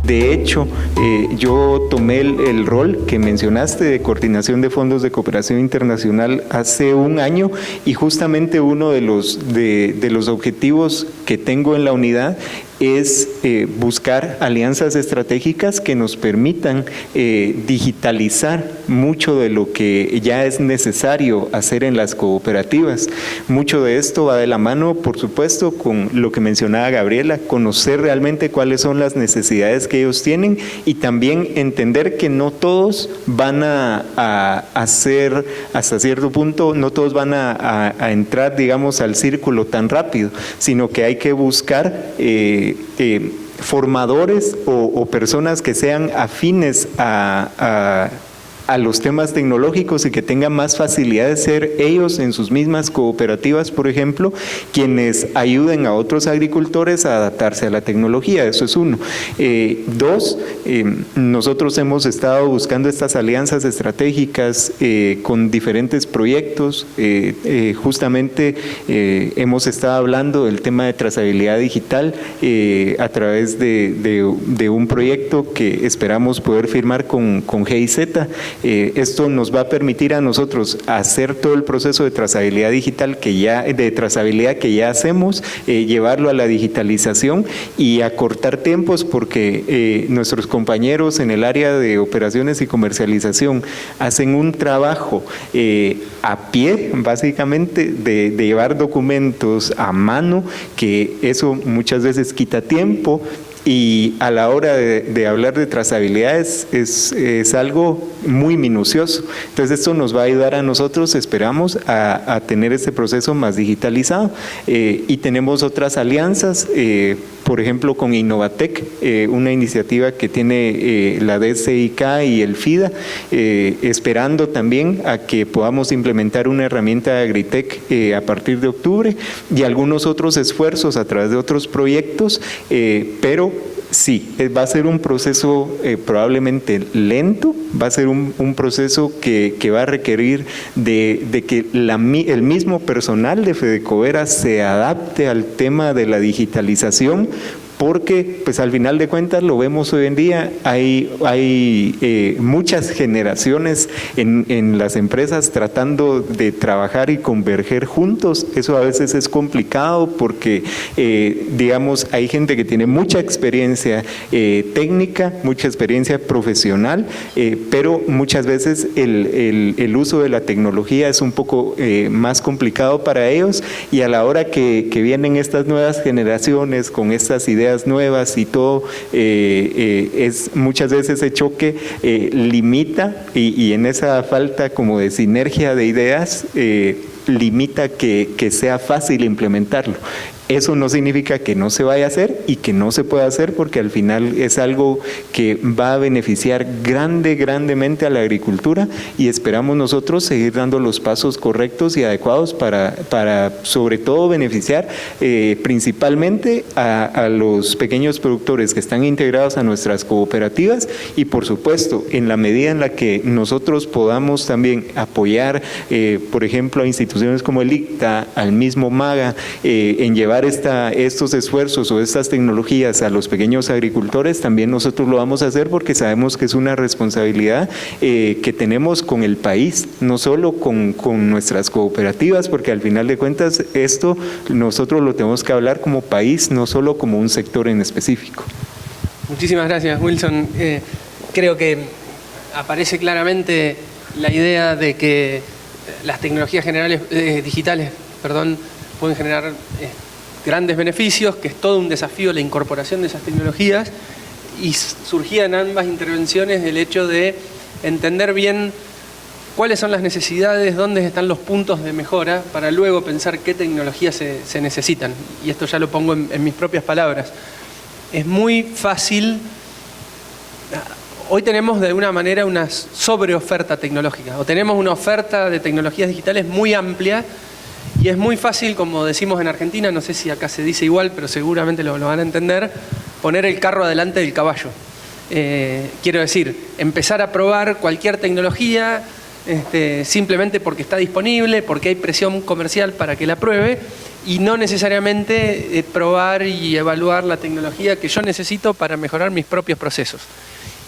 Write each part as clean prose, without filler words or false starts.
De hecho, yo tomé el rol que mencionaste de coordinación de fondos de cooperación internacional hace un año, y justamente uno de los objetivos que tengo en la unidad es buscar alianzas estratégicas que nos permitan digitalizar mucho de lo que ya es necesario hacer en las cooperativas. Mucho de esto va de la mano, por supuesto, con lo que mencionaba Gabriela, conocer realmente cuáles son las necesidades que ellos tienen, y también entender que no todos van a hacer, hasta cierto punto, no todos van a entrar, digamos, al círculo tan rápido, sino que hay que buscar formadores o personas que sean afines a los temas tecnológicos y que tengan más facilidad de ser ellos en sus mismas cooperativas, por ejemplo, quienes ayuden a otros agricultores a adaptarse a la tecnología. Eso es uno. Dos, nosotros hemos estado buscando estas alianzas estratégicas con diferentes proyectos. Justamente hemos estado hablando del tema de trazabilidad digital a través de un proyecto que esperamos poder firmar con GIZ. Esto nos va a permitir a nosotros hacer todo el proceso de trazabilidad digital que ya hacemos, llevarlo a la digitalización y acortar tiempos, porque nuestros compañeros en el área de operaciones y comercialización hacen un trabajo a pie, básicamente, de llevar documentos a mano, que eso muchas veces quita tiempo. Y a la hora de hablar de trazabilidad es algo muy minucioso. Entonces esto nos va a ayudar a nosotros, esperamos, a tener este proceso más digitalizado. Y tenemos otras alianzas, por ejemplo con Innovatec, una iniciativa que tiene la DCIK y el FIDA, esperando también a que podamos implementar una herramienta de Agritech a partir de octubre, y algunos otros esfuerzos a través de otros proyectos, pero sí, va a ser un proceso probablemente lento, va a ser un proceso que va a requerir de que el mismo personal de Fedecovera se adapte al tema de la digitalización, porque pues al final de cuentas lo vemos hoy en día, hay muchas generaciones en las empresas tratando de trabajar y converger juntos. Eso a veces es complicado porque digamos hay gente que tiene mucha experiencia técnica, mucha experiencia profesional, pero muchas veces el uso de la tecnología es un poco más complicado para ellos, y a la hora que vienen estas nuevas generaciones con estas ideas nuevas y todo, es muchas veces ese choque limita, y en esa falta como de sinergia de ideas limita que sea fácil implementarlo. Eso no significa que no se vaya a hacer y que no se pueda hacer, porque al final es algo que va a beneficiar grandemente a la agricultura, y esperamos nosotros seguir dando los pasos correctos y adecuados para sobre todo beneficiar principalmente a los pequeños productores que están integrados a nuestras cooperativas, y por supuesto en la medida en la que nosotros podamos también apoyar por ejemplo a instituciones como el ICTA, al mismo MAGA, en llevar estos esfuerzos o estas tecnologías a los pequeños agricultores, también nosotros lo vamos a hacer, porque sabemos que es una responsabilidad que tenemos con el país, no solo con nuestras cooperativas, porque al final de cuentas esto nosotros lo tenemos que hablar como país, no solo como un sector en específico. Muchísimas gracias, Wilson. Creo que aparece claramente la idea de que las tecnologías digitales pueden generar grandes beneficios, que es todo un desafío la incorporación de esas tecnologías, y surgía en ambas intervenciones el hecho de entender bien cuáles son las necesidades, dónde están los puntos de mejora, para luego pensar qué tecnologías se necesitan. Y esto ya lo pongo en mis propias palabras. Es muy fácil. Hoy tenemos de alguna manera una sobreoferta tecnológica, o tenemos una oferta de tecnologías digitales muy amplia, y es muy fácil, como decimos en Argentina, no sé si acá se dice igual, pero seguramente lo van a entender, poner el carro adelante del caballo. Quiero decir, empezar a probar cualquier tecnología, simplemente porque está disponible, porque hay presión comercial para que la pruebe, y no necesariamente probar y evaluar la tecnología que yo necesito para mejorar mis propios procesos.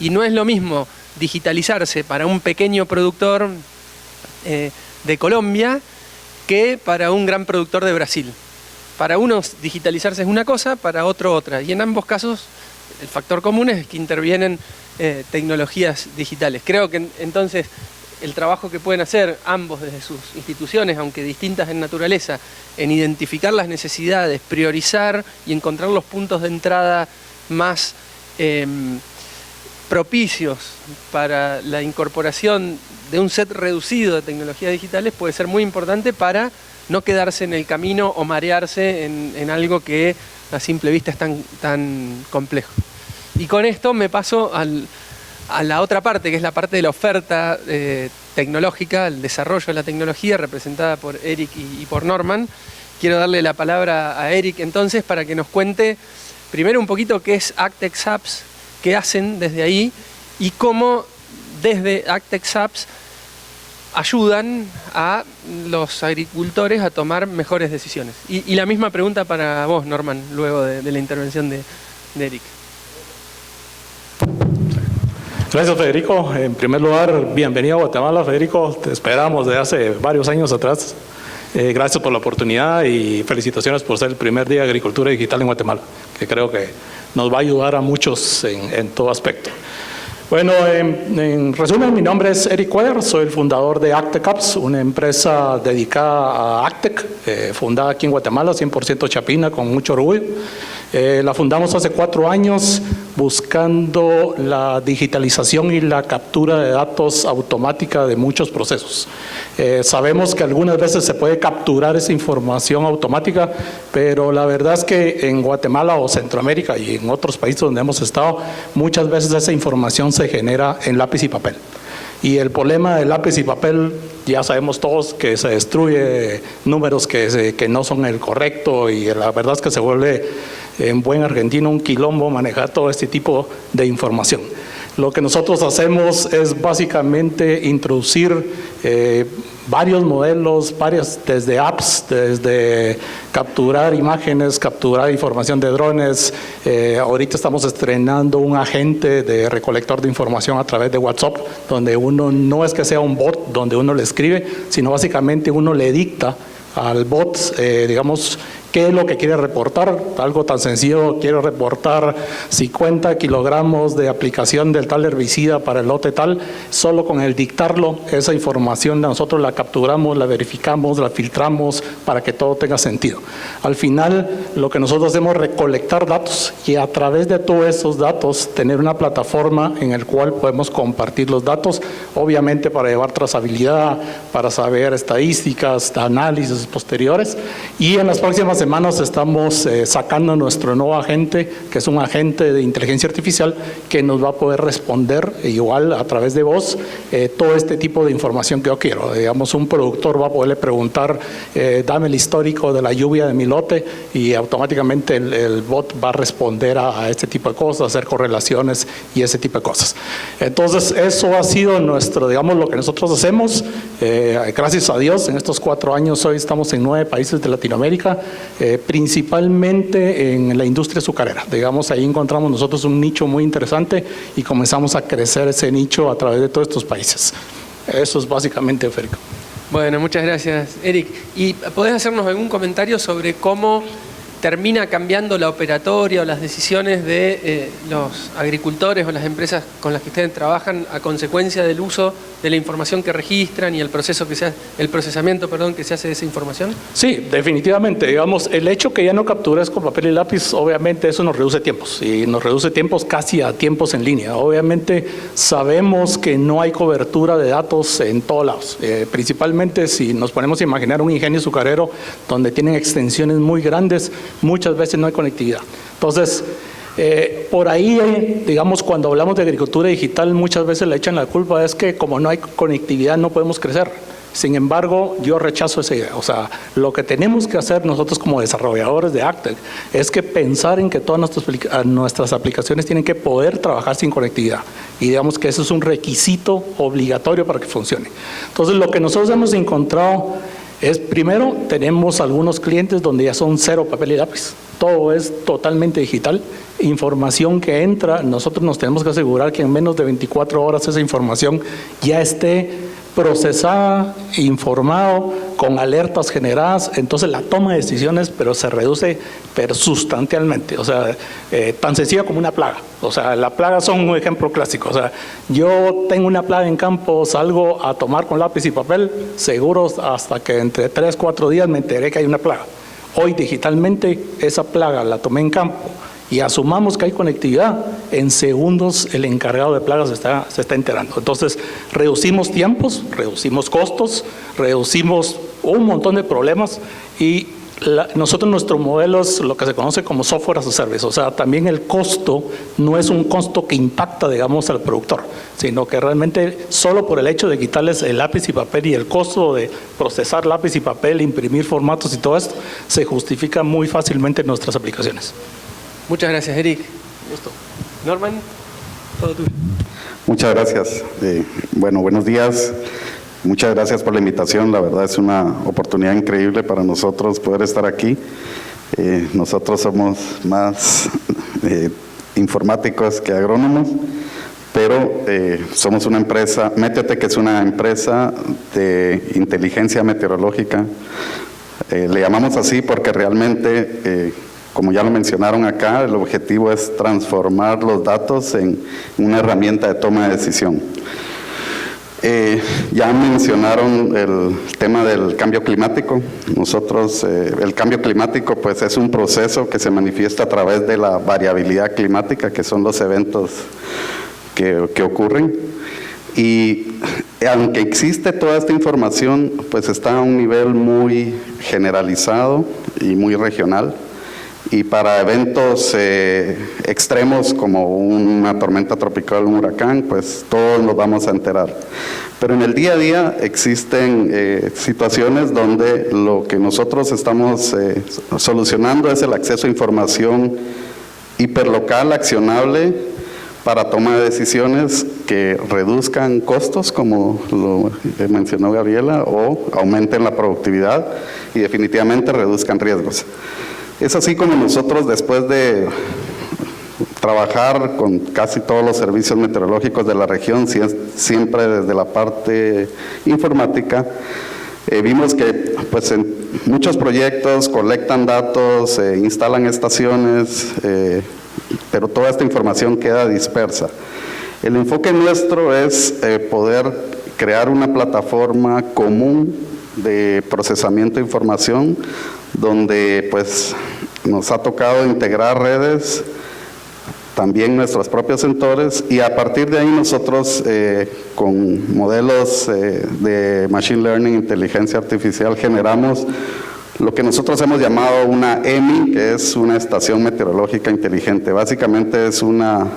Y no es lo mismo digitalizarse para un pequeño productor de Colombia que para un gran productor de Brasil. Para unos digitalizarse es una cosa, para otro otra. Y en ambos casos el factor común es que intervienen tecnologías digitales. Creo que entonces el trabajo que pueden hacer ambos desde sus instituciones, aunque distintas en naturaleza, en identificar las necesidades, priorizar y encontrar los puntos de entrada más propicios para la incorporación de un set reducido de tecnologías digitales, puede ser muy importante para no quedarse en el camino o marearse en algo que a simple vista es tan complejo. Y con esto me paso a la otra parte, que es la parte de la oferta tecnológica, el desarrollo de la tecnología, representada por Eric y por Norman. Quiero darle la palabra a Eric entonces para que nos cuente primero un poquito qué es Actex Apps, qué hacen desde ahí y cómo desde Actex Apps ayudan a los agricultores a tomar mejores decisiones. Y la misma pregunta para vos, Norman, luego de la intervención de Eric. Gracias, Federico. En primer lugar, bienvenido a Guatemala, Federico. Te esperamos desde hace varios años atrás. Gracias por la oportunidad y felicitaciones por ser el primer día de agricultura digital en Guatemala, que creo que nos va a ayudar a muchos en todo aspecto. Bueno, en resumen, mi nombre es Eric Cuellar, soy el fundador de Actex Apps, una empresa dedicada a Actex, fundada aquí en Guatemala, 100% chapina, con mucho orgullo. La fundamos hace 4 años buscando la digitalización y la captura de datos automática de muchos procesos. Sabemos que algunas veces se puede capturar esa información automática, pero la verdad es que en Guatemala o Centroamérica y en otros países donde hemos estado, muchas veces esa información se genera en lápiz y papel. Y el problema del lápiz y papel, ya sabemos todos que se destruye números que no son el correcto, y la verdad es que se vuelve, en buen argentino, un quilombo manejar todo este tipo de información. Lo que nosotros hacemos es básicamente introducir varios modelos, desde apps, desde capturar imágenes, capturar información de drones. Ahorita estamos estrenando un agente de recolector de información a través de WhatsApp, donde uno no es que sea un bot donde uno le escribe, sino básicamente uno le dicta al bot, digamos, qué es lo que quiere reportar. Algo tan sencillo, quiero reportar 50 kilogramos de aplicación del tal herbicida para el lote tal. Solo con el dictarlo, esa información nosotros la capturamos, la verificamos, la filtramos para que todo tenga sentido. Al final, lo que nosotros hacemos es recolectar datos y a través de todos esos datos tener una plataforma en la cual podemos compartir los datos, obviamente para llevar trazabilidad, para saber estadísticas, análisis posteriores. Y en las próximas semanas estamos sacando nuestro nuevo agente, que es un agente de inteligencia artificial que nos va a poder responder igual a través de voz todo este tipo de información que yo quiero. Digamos, un productor va a poderle preguntar, dame el histórico de la lluvia de mi lote, y automáticamente el bot va a responder a este tipo de cosas, hacer correlaciones y ese tipo de cosas. Entonces, eso ha sido nuestro, digamos, lo que nosotros hacemos. Gracias a Dios, en estos 4 años hoy estamos en 9 países de Latinoamérica, principalmente en la industria azucarera. Digamos, ahí encontramos nosotros un nicho muy interesante y comenzamos a crecer ese nicho a través de todos estos países. Eso es básicamente, Federico. Bueno, muchas gracias, Eric. ¿Y podés hacernos algún comentario sobre cómo termina cambiando la operatoria o las decisiones de los agricultores o las empresas con las que ustedes trabajan a consecuencia del uso de la información que registran y el procesamiento que se hace de esa información? Sí, definitivamente. Digamos, el hecho que ya no captures con papel y lápiz, obviamente eso nos reduce tiempos, y nos reduce tiempos casi a tiempos en línea. Obviamente sabemos que no hay cobertura de datos en todos lados, principalmente si nos ponemos a imaginar un ingenio azucarero donde tienen extensiones muy grandes, muchas veces no hay conectividad. Entonces, por ahí, digamos, cuando hablamos de agricultura digital, muchas veces le echan la culpa, es que como no hay conectividad no podemos crecer. Sin embargo, yo rechazo esa idea. O sea, lo que tenemos que hacer nosotros como desarrolladores de ACTEC es que pensar en que todas nuestras aplicaciones tienen que poder trabajar sin conectividad. Y digamos que eso es un requisito obligatorio para que funcione. Entonces, lo que nosotros hemos encontrado es, primero, tenemos algunos clientes donde ya son cero papel y lápiz. Todo es totalmente digital. Información que entra, nosotros nos tenemos que asegurar que en menos de 24 horas esa información ya esté procesada, informado, con alertas generadas. Entonces la toma de decisiones, pero se reduce sustancialmente. O sea, tan sencilla como una plaga. O sea, las plagas son un ejemplo clásico. O sea, yo tengo una plaga en campo, salgo a tomar con lápiz y papel, seguros hasta que entre 3 o 4 días me enteré que hay una plaga. Hoy digitalmente esa plaga la tomé en campo y asumamos que hay conectividad, en segundos el encargado de plagas se está enterando. Entonces reducimos tiempos, reducimos costos, reducimos un montón de problemas y nosotros nuestro modelo es lo que se conoce como software as a service. O sea, también el costo no es un costo que impacta, digamos, al productor, sino que realmente solo por el hecho de quitarles el lápiz y papel y el costo de procesar lápiz y papel, imprimir formatos y todo esto, se justifica muy fácilmente en nuestras aplicaciones. Muchas gracias, Eric. Gusto. Norman, todo tuyo. Muchas gracias. Bueno, buenos días. Muchas gracias por la invitación. La verdad es una oportunidad increíble para nosotros poder estar aquí. Nosotros somos más informáticos que agrónomos, pero somos una empresa, Meteotech es una empresa de inteligencia meteorológica. Le llamamos así porque realmente, como ya lo mencionaron acá, el objetivo es transformar los datos en una herramienta de toma de decisión. Ya mencionaron el tema del cambio climático. Nosotros, el cambio climático pues es un proceso que se manifiesta a través de la variabilidad climática, que son los eventos que ocurren. Y aunque existe toda esta información, pues está a un nivel muy generalizado y muy regional. Y para eventos extremos como una tormenta tropical, un huracán, pues todos nos vamos a enterar. Pero en el día a día existen situaciones donde lo que nosotros estamos solucionando es el acceso a información hiperlocal, accionable, para toma de decisiones que reduzcan costos, como lo mencionó Gabriela, o aumenten la productividad y definitivamente reduzcan riesgos. Es así como nosotros, después de trabajar con casi todos los servicios meteorológicos de la región, siempre desde la parte informática, vimos que pues, en muchos proyectos colectan datos, instalan estaciones, pero toda esta información queda dispersa. El enfoque nuestro es poder crear una plataforma común de procesamiento de información, donde pues nos ha tocado integrar redes, también nuestros propios sensores, y a partir de ahí nosotros con modelos de Machine Learning, inteligencia artificial, generamos lo que nosotros hemos llamado una EMI, que es una estación meteorológica inteligente. Básicamente es una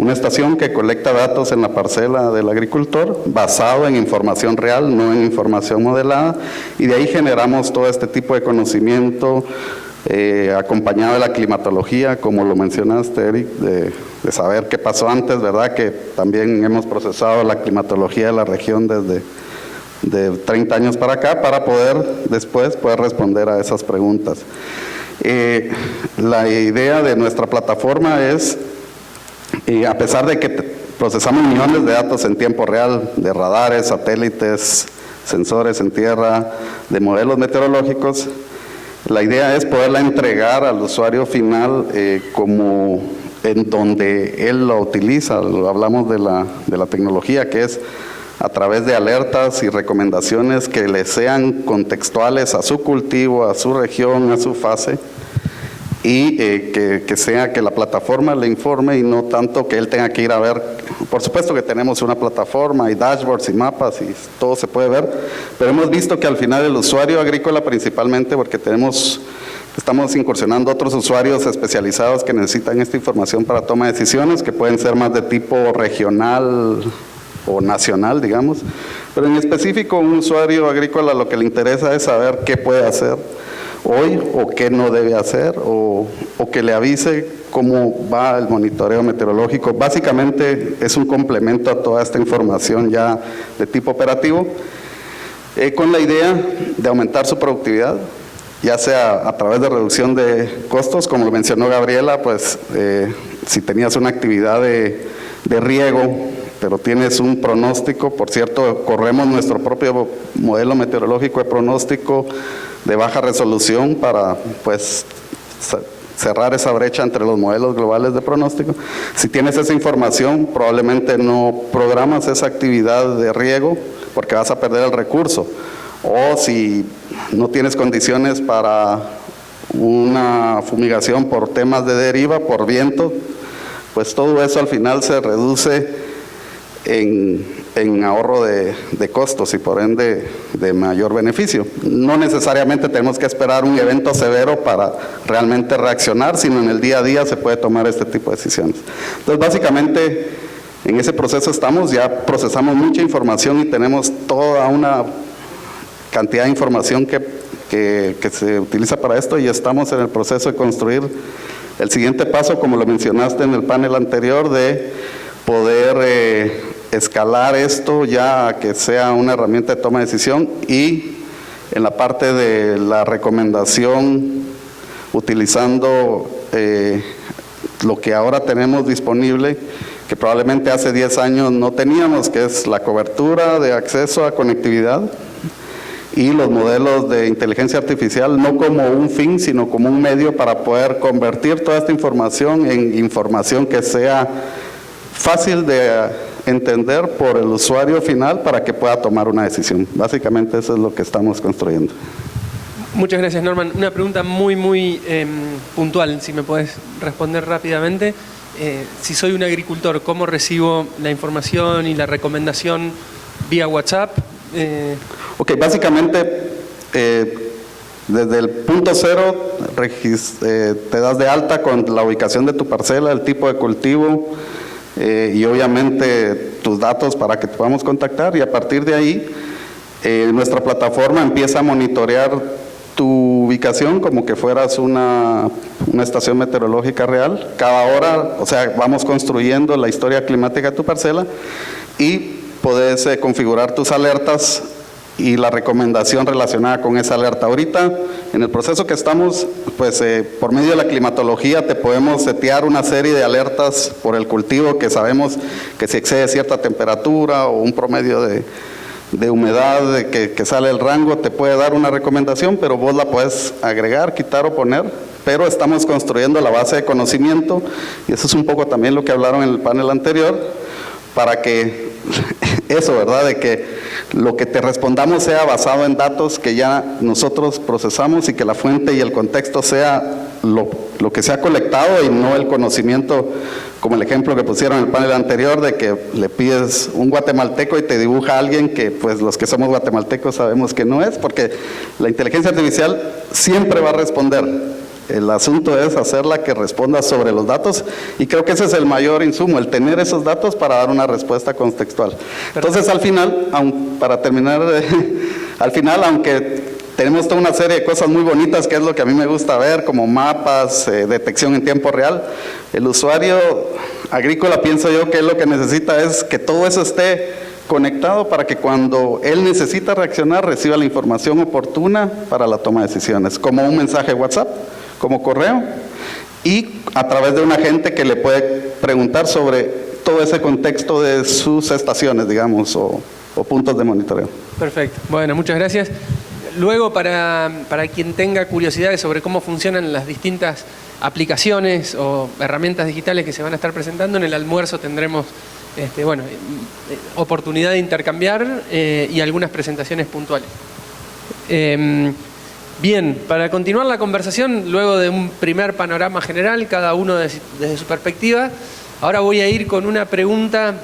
estación que colecta datos en la parcela del agricultor, basado en información real, no en información modelada, y de ahí generamos todo este tipo de conocimiento, acompañado de la climatología, como lo mencionaste, Eric, de saber qué pasó antes, ¿verdad? Que también hemos procesado la climatología de la región desde de 30 años para acá, para poder después poder responder a esas preguntas. La idea de nuestra plataforma es, a pesar de que procesamos millones de datos en tiempo real, de radares, satélites, sensores en tierra, de modelos meteorológicos, la idea es poderla entregar al usuario final como en donde él lo utiliza. Hablamos de la tecnología, que es a través de alertas y recomendaciones que le sean contextuales a su cultivo, a su región, a su fase, y que sea que la plataforma le informe y no tanto que él tenga que ir a ver. Por supuesto que tenemos una plataforma y dashboards y mapas y todo se puede ver, pero hemos visto que al final el usuario agrícola principalmente, porque estamos incursionando otros usuarios especializados que necesitan esta información para toma de decisiones, que pueden ser más de tipo regional o nacional, digamos, Pero en específico, un usuario agrícola lo que le interesa es saber qué puede hacer hoy o qué no debe hacer, o que le avise cómo va el monitoreo meteorológico. Básicamente es un complemento a toda esta información ya de tipo operativo, con la idea de aumentar su productividad, ya sea a través de reducción de costos, como lo mencionó Gabriela, pues si tenías una actividad de riego, pero tienes un pronóstico, por cierto, corremos nuestro propio modelo meteorológico de pronóstico de baja resolución para pues cerrar esa brecha entre los modelos globales de pronóstico. Si tienes esa información, probablemente no programas esa actividad de riego porque vas a perder el recurso. O si no tienes condiciones para una fumigación por temas de deriva, por viento, pues todo eso al final se reduce en ahorro de costos y por ende de mayor beneficio. No necesariamente tenemos que esperar un evento severo para realmente reaccionar, sino en el día a día se puede tomar este tipo de decisiones. Entonces básicamente en ese proceso estamos, ya procesamos mucha información y tenemos toda una cantidad de información que se utiliza para esto, y estamos en el proceso de construir el siguiente paso, como lo mencionaste en el panel anterior, de poder escalar esto ya a que sea una herramienta de toma de decisión, y en la parte de la recomendación utilizando lo que ahora tenemos disponible, que probablemente hace 10 años no teníamos, que es la cobertura de acceso a conectividad y los modelos de inteligencia artificial, no como un fin, sino como un medio para poder convertir toda esta información en información que sea fácil de entender por el usuario final para que pueda tomar una decisión. Básicamente eso es lo que estamos construyendo. Muchas gracias, Norman. Una pregunta muy puntual, si me puedes responder rápidamente. Si soy un agricultor, ¿cómo recibo la información y la recomendación vía WhatsApp? Ok, básicamente desde el punto cero te das de alta con la ubicación de tu parcela, el tipo de cultivo y obviamente tus datos para que te podamos contactar, y a partir de ahí nuestra plataforma empieza a monitorear tu ubicación como que fueras una estación meteorológica real. Cada hora, o sea, vamos construyendo la historia climática de tu parcela y puedes configurar tus alertas y la recomendación relacionada con esa alerta. Ahorita, en el proceso que estamos, pues por medio de la climatología te podemos setear una serie de alertas por el cultivo que sabemos que si excede cierta temperatura o un promedio de humedad que sale el rango, te puede dar una recomendación, pero vos la puedes agregar, quitar o poner. Pero estamos construyendo la base de conocimiento, y eso es un poco también lo que hablaron en el panel anterior, para que eso, ¿verdad?, de que lo que te respondamos sea basado en datos que ya nosotros procesamos y que la fuente y el contexto sea lo que se ha colectado y no el conocimiento, como el ejemplo que pusieron en el panel anterior, de que le pides un guatemalteco y te dibuja a alguien que pues los que somos guatemaltecos sabemos que no es, porque la inteligencia artificial siempre va a responder. El asunto es hacerla que responda sobre los datos, y creo que ese es el mayor insumo, el tener esos datos para dar una respuesta contextual. Entonces al final, para terminar, al final, aunque tenemos toda una serie de cosas muy bonitas, que es lo que a mí me gusta ver, como mapas, detección en tiempo real, el usuario agrícola, pienso yo que lo que necesita es que todo eso esté conectado para que cuando él necesita reaccionar reciba la información oportuna para la toma de decisiones, como un mensaje WhatsApp, como correo, y a través de un agente que le puede preguntar sobre todo ese contexto de sus estaciones, digamos, o puntos de monitoreo. Perfecto. Bueno, muchas gracias. Luego, para quien tenga curiosidades sobre cómo funcionan las distintas aplicaciones o herramientas digitales que se van a estar presentando, en el almuerzo tendremos oportunidad de intercambiar y algunas presentaciones puntuales. Bien, para continuar la conversación, luego de un primer panorama general, cada uno desde su perspectiva, ahora voy a ir con una pregunta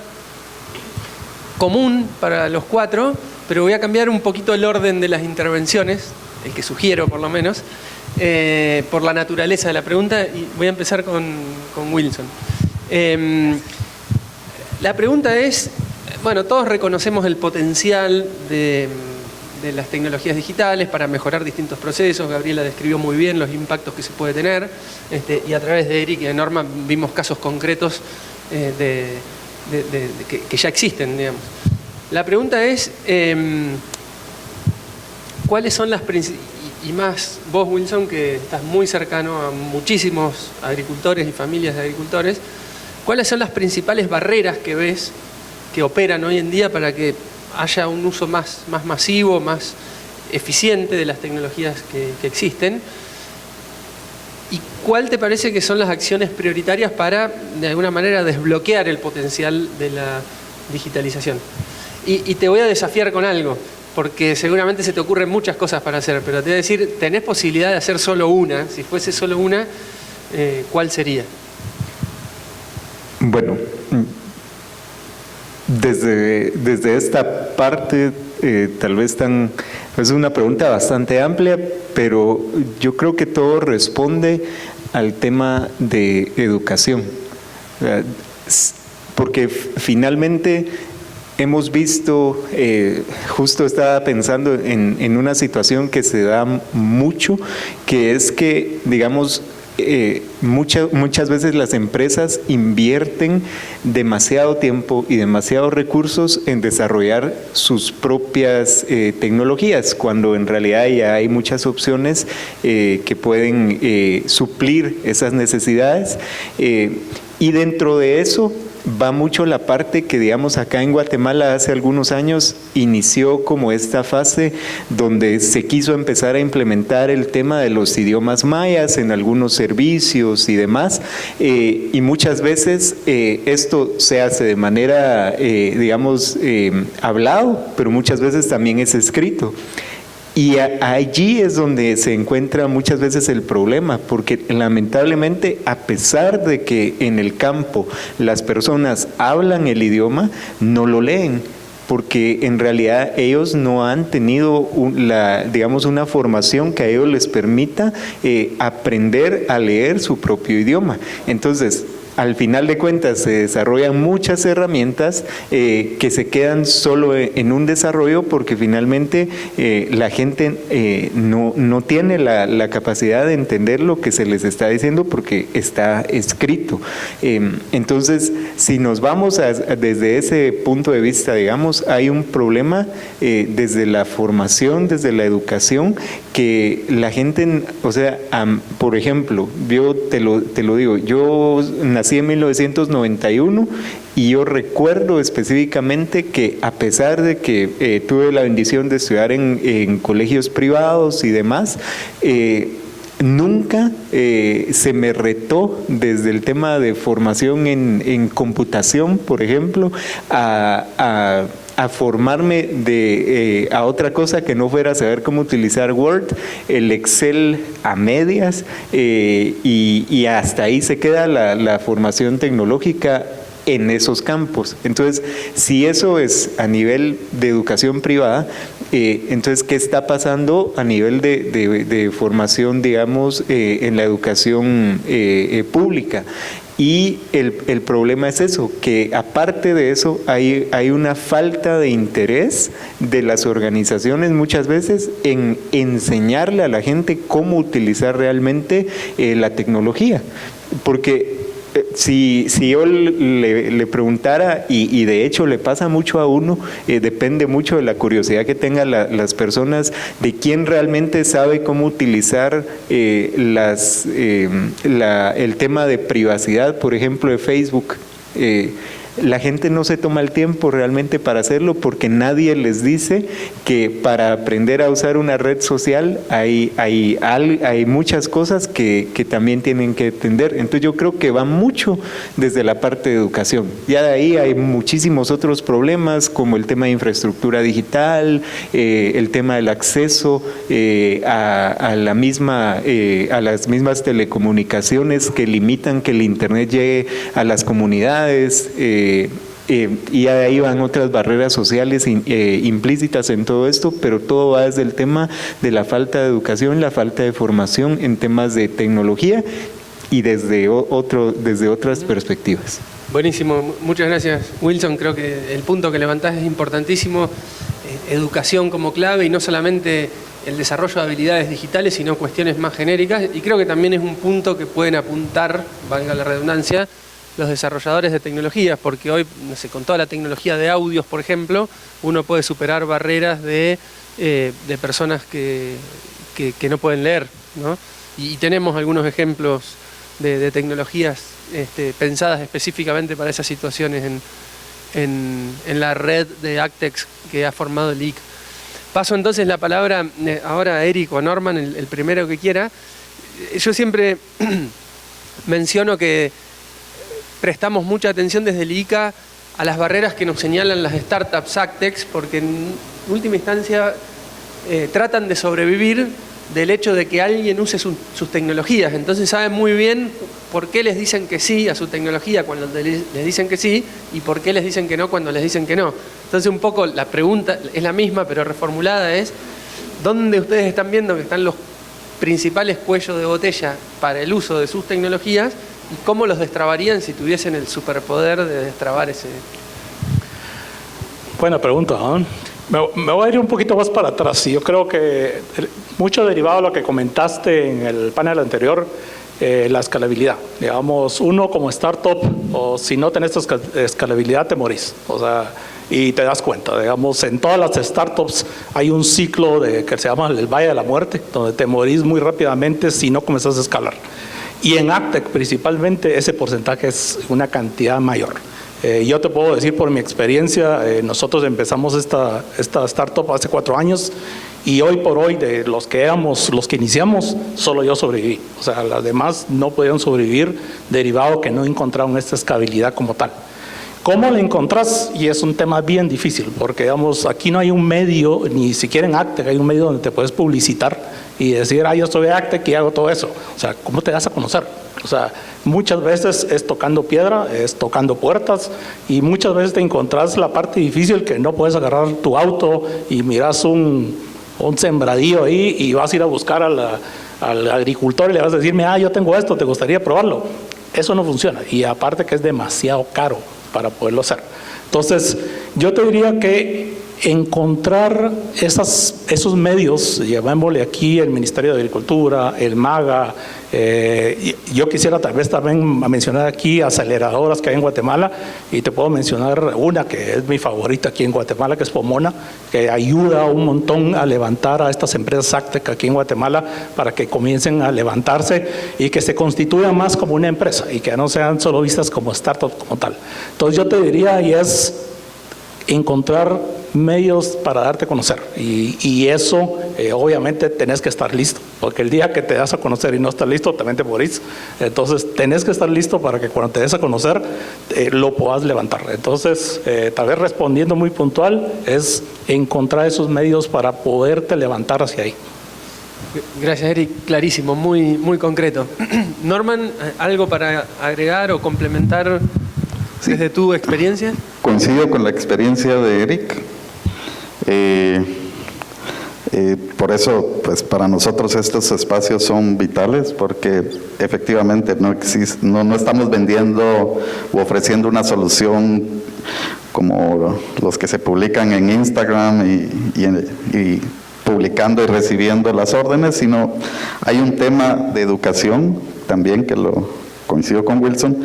común para los cuatro, pero voy a cambiar un poquito el orden de las intervenciones, el que sugiero por lo menos, por la naturaleza de la pregunta, y voy a empezar con Wilson. La pregunta es, bueno, todos reconocemos el potencial de las tecnologías digitales para mejorar distintos procesos. Gabriela describió muy bien los impactos que se puede tener, y a través de Eric y de Norma vimos casos concretos que ya existen, digamos. La pregunta es, ¿cuáles son las principales, y más vos, Wilson, que estás muy cercano a muchísimos agricultores y familias de agricultores, cuáles son las principales barreras que ves que operan hoy en día para que haya un uso más masivo, más eficiente de las tecnologías que existen? ¿Y cuál te parece que son las acciones prioritarias para, de alguna manera, desbloquear el potencial de la digitalización? Y te voy a desafiar con algo, porque seguramente se te ocurren muchas cosas para hacer, pero te voy a decir, tenés posibilidad de hacer solo una. Si fuese solo una, ¿cuál sería? Bueno, desde esta parte, tal vez es una pregunta bastante amplia, pero yo creo que todo responde al tema de educación, porque finalmente hemos visto, justo estaba pensando en una situación que se da mucho, que es que, digamos, muchas veces las empresas invierten demasiado tiempo y demasiados recursos en desarrollar sus propias tecnologías, cuando en realidad ya hay muchas opciones que pueden suplir esas necesidades, y dentro de eso va mucho la parte que, digamos, acá en Guatemala hace algunos años inició como esta fase donde se quiso empezar a implementar el tema de los idiomas mayas en algunos servicios y demás, y muchas veces esto se hace de manera, digamos, hablado, pero muchas veces también es escrito. Y allí es donde se encuentra muchas veces el problema, porque lamentablemente, a pesar de que en el campo las personas hablan el idioma, no lo leen, porque en realidad ellos no han tenido digamos, una formación que a ellos les permita aprender a leer su propio idioma. Entonces, al final de cuentas se desarrollan muchas herramientas que se quedan solo en un desarrollo, porque finalmente la gente no tiene la capacidad de entender lo que se les está diciendo porque está escrito. Entonces, si nos vamos desde ese punto de vista, digamos, hay un problema desde la formación, desde la educación, que la gente, o sea, por ejemplo, yo te lo digo, yo nací en 1991 y yo recuerdo específicamente que, a pesar de que tuve la bendición de estudiar en colegios privados y demás, nunca se me retó desde el tema de formación en computación, por ejemplo, a formarme a otra cosa que no fuera saber cómo utilizar Word, el Excel a medias, y hasta ahí se queda la formación tecnológica en esos campos. Entonces, si eso es a nivel de educación privada, entonces, ¿qué está pasando a nivel de formación, digamos, en la educación pública? Y el problema es eso, que aparte de eso hay una falta de interés de las organizaciones muchas veces en enseñarle a la gente cómo utilizar realmente la tecnología. Porque si yo le preguntara, y de hecho le pasa mucho a uno, depende mucho de la curiosidad que tengan las personas, de quién realmente sabe cómo utilizar el tema de privacidad, por ejemplo, de Facebook. La gente no se toma el tiempo realmente para hacerlo, porque nadie les dice que para aprender a usar una red social hay muchas cosas que también tienen que entender. Entonces yo creo que va mucho desde la parte de educación. Ya de ahí hay muchísimos otros problemas, como el tema de infraestructura digital, el tema del acceso a las mismas telecomunicaciones que limitan que el internet llegue a las comunidades. Y de ahí van otras barreras sociales implícitas en todo esto, pero todo va desde el tema de la falta de educación, la falta de formación en temas de tecnología, y desde otras perspectivas. Buenísimo, muchas gracias, Wilson. Creo que el punto que levantás es importantísimo. Educación como clave, y no solamente el desarrollo de habilidades digitales, sino cuestiones más genéricas. Y creo que también es un punto que pueden apuntar, valga la redundancia, los desarrolladores de tecnologías, porque hoy, no sé, con toda la tecnología de audios, por ejemplo, uno puede superar barreras de personas que no pueden leer, ¿no? Y tenemos algunos ejemplos de tecnologías pensadas específicamente para esas situaciones en la red de Actex que ha formado el IC. Paso entonces la palabra ahora a Eric o a Norman, el primero que quiera. Yo siempre menciono que prestamos mucha atención desde el ICA a las barreras que nos señalan las startups Actex, porque en última instancia tratan de sobrevivir del hecho de que alguien use sus tecnologías. Entonces saben muy bien por qué les dicen que sí a su tecnología cuando les dicen que sí, y por qué les dicen que no cuando les dicen que no. Entonces un poco la pregunta es la misma, pero reformulada es: ¿dónde ustedes están viendo que están los principales cuellos de botella para el uso de sus tecnologías, y cómo los destrabarían si tuviesen el superpoder de destrabar ese? Buena pregunta, ¿no? Me voy a ir un poquito más para atrás. Yo creo que mucho derivado de lo que comentaste en el panel anterior, la escalabilidad. Digamos, uno como startup, o si no tenés escalabilidad, te morís. O sea, y te das cuenta. Digamos, en todas las startups hay un ciclo que se llama el Valle de la Muerte, donde te morís muy rápidamente si no comenzás a escalar. Y en Actec principalmente ese porcentaje es una cantidad mayor. Yo te puedo decir por mi experiencia, nosotros empezamos esta startup hace 4 años, y hoy por hoy de los que iniciamos, solo yo sobreviví. O sea, las demás no pudieron sobrevivir derivado que no encontraron esta escalabilidad como tal. ¿Cómo la encontrás? Y es un tema bien difícil, porque digamos, aquí no hay un medio, ni siquiera en Actec hay un medio donde te puedes publicitar y decir, yo soy Actec y hago todo eso. O sea, ¿cómo te das a conocer? O sea, muchas veces es tocando piedra, es tocando puertas, y muchas veces te encontrás la parte difícil que no puedes agarrar tu auto y miras un sembradío ahí y vas a ir a buscar al agricultor y le vas a decirme, yo tengo esto, ¿te gustaría probarlo? Eso no funciona, y aparte que es demasiado caro para poderlo hacer. Entonces, yo te diría que encontrar esos medios, llamémosle aquí el Ministerio de Agricultura, el MAGA, yo quisiera tal vez también mencionar aquí aceleradoras que hay en Guatemala, y te puedo mencionar una que es mi favorita aquí en Guatemala, que es Pomona, que ayuda un montón a levantar a estas empresas Actec aquí en Guatemala para que comiencen a levantarse y que se constituyan más como una empresa y que no sean solo vistas como startups como tal. Entonces yo te diría, y es encontrar medios para darte a conocer, y eso obviamente tenés que estar listo, porque el día que te das a conocer y no estás listo también te morís. Entonces tenés que estar listo para que cuando te des a conocer lo puedas levantar. Entonces tal vez respondiendo muy puntual es encontrar esos medios para poderte levantar hacia ahí. Gracias, Eric, clarísimo, muy, muy concreto. Norman, ¿algo para agregar o complementar desde tu experiencia? Coincido con la experiencia de Eric. Por eso, pues para nosotros estos espacios son vitales, porque efectivamente no estamos vendiendo u ofreciendo una solución como los que se publican en Instagram y publicando y recibiendo las órdenes, sino hay un tema de educación también, que lo coincido con Wilson,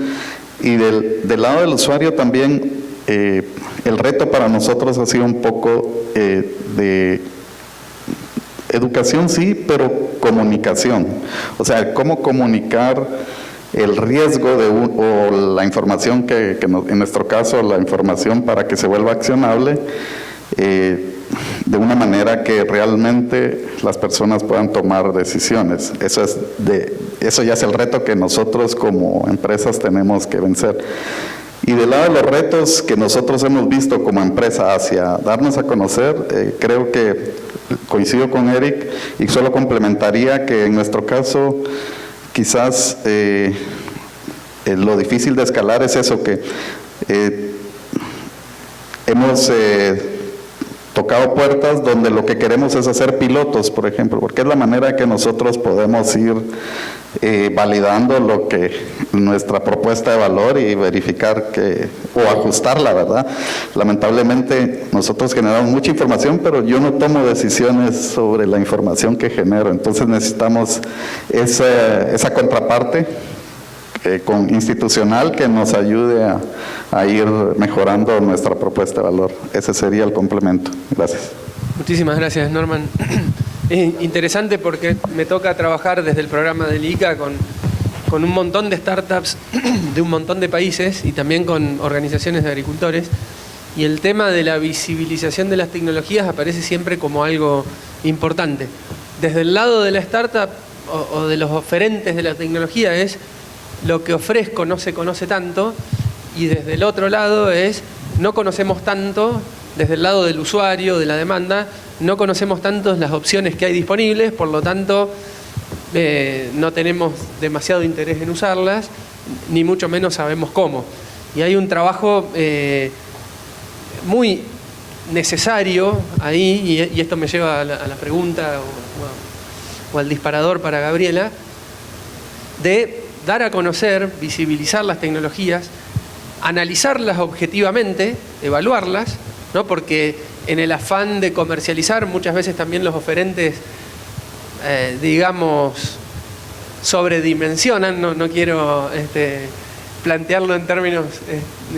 y del lado del usuario también. El reto para nosotros ha sido un poco de educación, sí, pero comunicación. O sea, cómo comunicar el riesgo o la información en nuestro caso, la información para que se vuelva accionable, de una manera que realmente las personas puedan tomar decisiones. Eso ya es el reto que nosotros como empresas tenemos que vencer. Y del lado de los retos que nosotros hemos visto como empresa hacia darnos a conocer, creo que coincido con Eric, y solo complementaría que en nuestro caso quizás lo difícil de escalar es eso, que hemos tocado puertas donde lo que queremos es hacer pilotos, por ejemplo, porque es la manera que nosotros podemos ir validando lo que nuestra propuesta de valor y verificar o ajustarla, ¿verdad? Lamentablemente nosotros generamos mucha información, pero yo no tomo decisiones sobre la información que genero, entonces necesitamos esa contraparte institucional que nos ayude a ir mejorando nuestra propuesta de valor. Ese sería el complemento. Gracias. Muchísimas gracias, Norman. Es interesante porque me toca trabajar desde el programa del ICA con un montón de startups de un montón de países y también con organizaciones de agricultores. Y el tema de la visibilización de las tecnologías aparece siempre como algo importante. Desde el lado de la startup o de los oferentes de la tecnología es lo que ofrezco no se conoce tanto, y desde el otro lado es no conocemos tanto, desde el lado del usuario, de la demanda, no conocemos tanto las opciones que hay disponibles, por lo tanto no tenemos demasiado interés en usarlas, ni mucho menos sabemos cómo. Y hay un trabajo muy necesario ahí, y esto me lleva a la pregunta o al disparador para Gabriela, de dar a conocer, visibilizar las tecnologías, analizarlas objetivamente, evaluarlas, ¿no? Porque en el afán de comercializar muchas veces también los oferentes, digamos, sobredimensionan, no quiero plantearlo en términos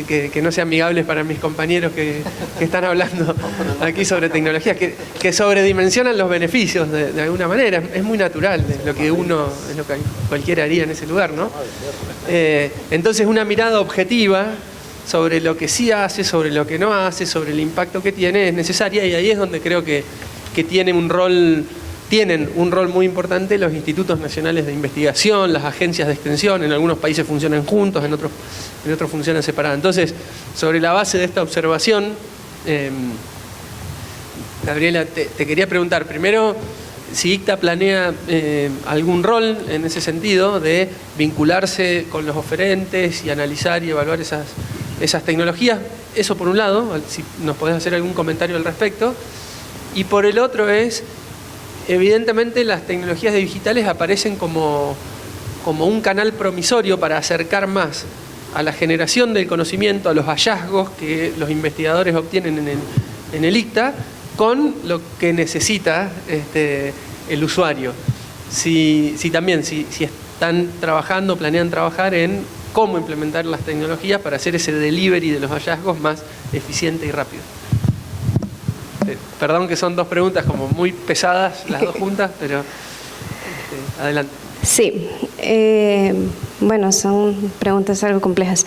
que no sean amigables para mis compañeros que están hablando aquí sobre tecnologías, que sobredimensionan los beneficios de alguna manera. Es muy natural, es lo que cualquiera haría en ese lugar, ¿no? Entonces una mirada objetiva sobre lo que sí hace, sobre lo que no hace, sobre el impacto que tiene es necesaria, y ahí es donde creo que tienen un rol muy importante los institutos nacionales de investigación, las agencias de extensión. En algunos países funcionan juntos, en otros funcionan separadas. Entonces, sobre la base de esta observación, Gabriela, te quería preguntar primero si ICTA planea algún rol en ese sentido de vincularse con los oferentes y analizar y evaluar esas tecnologías. Eso por un lado, si nos podés hacer algún comentario al respecto. Y por el otro es, evidentemente las tecnologías digitales aparecen como un canal promisorio para acercar más a la generación del conocimiento, a los hallazgos que los investigadores obtienen en el ICTA, con lo que necesita el usuario. Si están trabajando, planean trabajar en cómo implementar las tecnologías para hacer ese delivery de los hallazgos más eficiente y rápido. Perdón que son dos preguntas como muy pesadas las dos juntas, pero adelante. Sí, bueno, son preguntas algo complejas.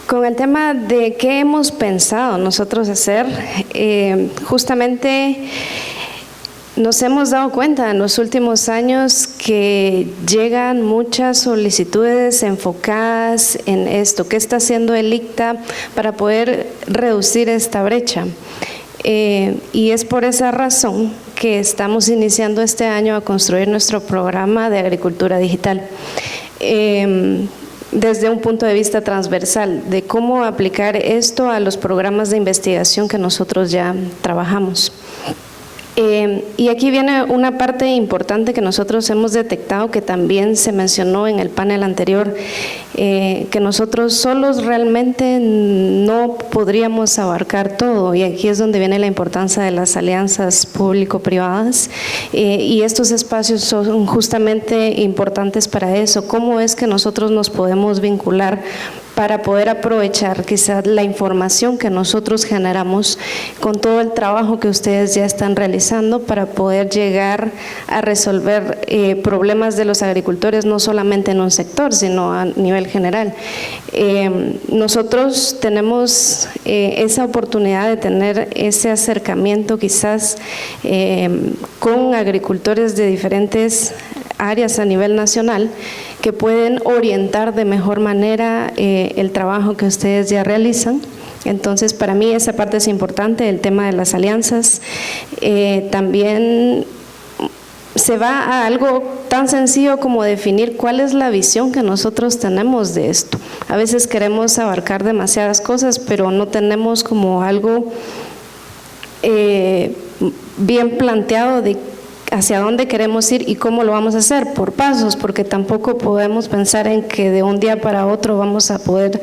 Con el tema de qué hemos pensado nosotros hacer, justamente nos hemos dado cuenta en los últimos años que llegan muchas solicitudes enfocadas en esto. ¿Qué está haciendo el ICTA para poder reducir esta brecha? Y es por esa razón que estamos iniciando este año a construir nuestro programa de agricultura digital. Desde un punto de vista transversal, de cómo aplicar esto a los programas de investigación que nosotros ya trabajamos. Y aquí viene una parte importante que nosotros hemos detectado, que también se mencionó en el panel anterior, que nosotros solos realmente no podríamos abarcar todo, y aquí es donde viene la importancia de las alianzas público-privadas, y estos espacios son justamente importantes para eso. ¿Cómo es que nosotros nos podemos vincular para poder aprovechar quizás la información que nosotros generamos con todo el trabajo que ustedes ya están realizando para poder llegar a resolver problemas de los agricultores, no solamente en un sector, sino a nivel general? Nosotros tenemos esa oportunidad de tener ese acercamiento quizás con agricultores de diferentes áreas a nivel nacional, que pueden orientar de mejor manera el trabajo que ustedes ya realizan. Entonces, para mí esa parte es importante, el tema de las alianzas. También se va a algo tan sencillo como definir cuál es la visión que nosotros tenemos de esto. A veces queremos abarcar demasiadas cosas, pero no tenemos como algo bien planteado de hacia dónde queremos ir y cómo lo vamos a hacer, por pasos, porque tampoco podemos pensar en que de un día para otro vamos a poder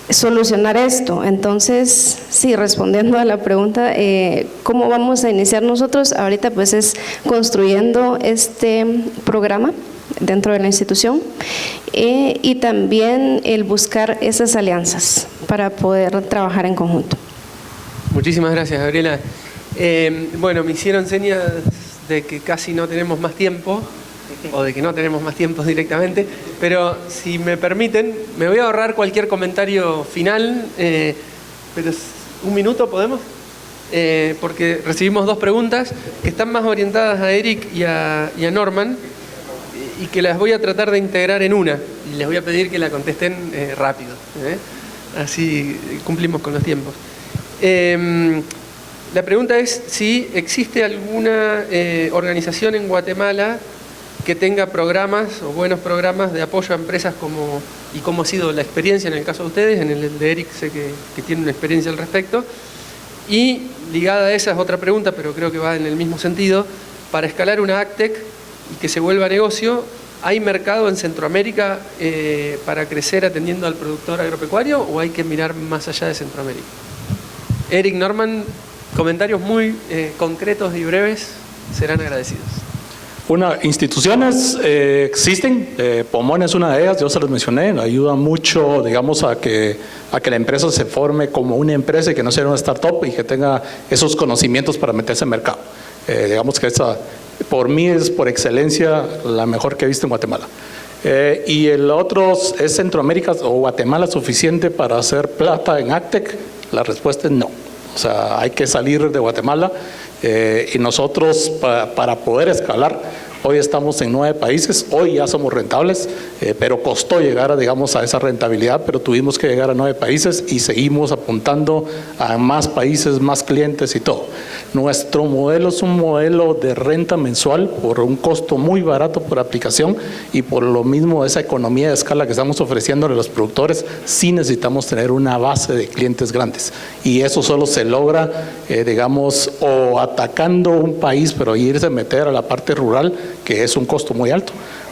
solucionar esto. Entonces, sí, respondiendo a la pregunta, ¿cómo vamos a iniciar nosotros? Ahorita pues es construyendo este programa dentro de la institución y también el buscar esas alianzas para poder trabajar en conjunto. Muchísimas gracias, Gabriela. Bueno, me hicieron señas de que casi no tenemos más tiempo, o de que no tenemos más tiempo directamente, pero si me permiten, me voy a ahorrar cualquier comentario final, pero un minuto podemos, porque recibimos dos preguntas que están más orientadas a Eric y a Norman, y que las voy a tratar de integrar en una, y les voy a pedir que la contesten rápido, así cumplimos con los tiempos. La pregunta es si existe alguna organización en Guatemala que tenga programas o buenos programas de apoyo a empresas y cómo ha sido la experiencia en el caso de ustedes. En el de Eric sé que tiene una experiencia al respecto. Y ligada a esa es otra pregunta, pero creo que va en el mismo sentido. Para escalar una AgTech y que se vuelva negocio, ¿hay mercado en Centroamérica para crecer atendiendo al productor agropecuario o hay que mirar más allá de Centroamérica? Eric, Norman, comentarios muy concretos y breves serán agradecidos. Instituciones existen, Pomón es una de ellas, yo se los mencioné, ayuda mucho, digamos, a que la empresa se forme como una empresa y que no sea una startup y que tenga esos conocimientos para meterse en mercado. Digamos que esa, por mí, es por excelencia la mejor que he visto en Guatemala. Y el otro es Centroamérica o Guatemala suficiente para hacer plata en AgTech. La respuesta es no. O sea, hay que salir de Guatemala y nosotros para poder escalar, hoy estamos en 9 países, hoy ya somos rentables, pero costó llegar a esa rentabilidad, pero tuvimos que llegar a 9 países y seguimos apuntando a más países, más clientes y todo. Nuestro modelo es un modelo de renta mensual por un costo muy barato por aplicación y por lo mismo esa economía de escala que estamos ofreciendo a los productores, sí necesitamos tener una base de clientes grandes y eso solo se logra, o atacando un país, pero irse a meter a la parte rural, que es un costo muy alto,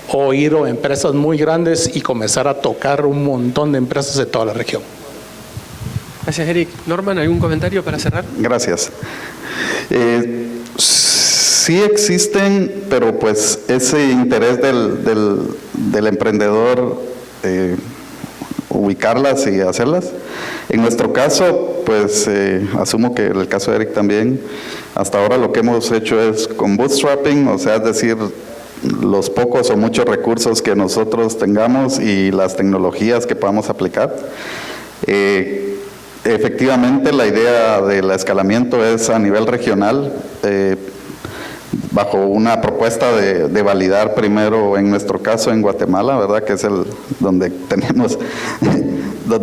o ir a empresas muy grandes y comenzar a tocar un montón de empresas de toda la región. Gracias, Eric. Norman, ¿algún comentario para cerrar? Gracias. Sí existen, pero pues ese interés del emprendedor, ubicarlas y hacerlas. En nuestro caso, pues asumo que en el caso de Eric también, hasta ahora lo que hemos hecho es con bootstrapping, o sea, es decir, los pocos o muchos recursos que nosotros tengamos y las tecnologías que podamos aplicar. Efectivamente, la idea del escalamiento es a nivel regional, bajo una propuesta de validar primero, en nuestro caso en Guatemala, ¿verdad? Que es donde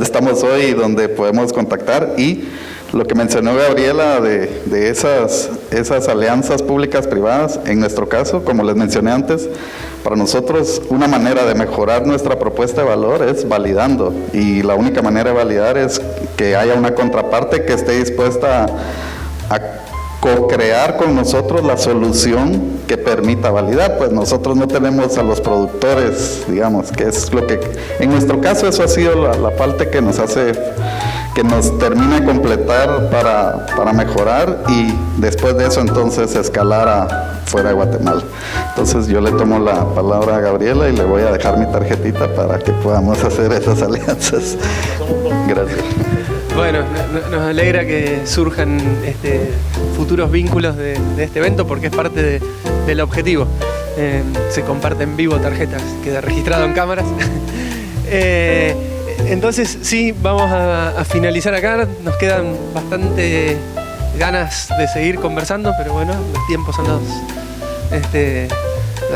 estamos hoy y donde podemos contactar. Y lo que mencionó Gabriela de esas alianzas públicas privadas, en nuestro caso, como les mencioné antes, para nosotros una manera de mejorar nuestra propuesta de valor es validando, y la única manera de validar es que haya una contraparte que esté dispuesta a co-crear con nosotros la solución que permita validar. Pues nosotros no tenemos a los productores, digamos, que es lo que, en nuestro caso eso ha sido la parte que nos hace, que nos termina de completar para mejorar y después de eso entonces escalar a fuera de Guatemala. Entonces yo le tomo la palabra a Gabriela y le voy a dejar mi tarjetita para que podamos hacer esas alianzas. Gracias. Bueno, nos alegra que surjan futuros vínculos de este evento porque es parte del objetivo. Se comparte en vivo tarjetas, queda registrado en cámaras. Entonces sí, vamos a finalizar acá. Nos quedan bastante ganas de seguir conversando, pero bueno, los tiempos son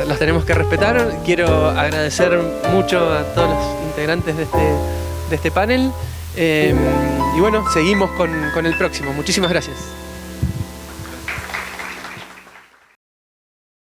los tenemos que respetar. Quiero agradecer mucho a todos los integrantes de este panel. Y bueno, seguimos con el próximo. Muchísimas gracias.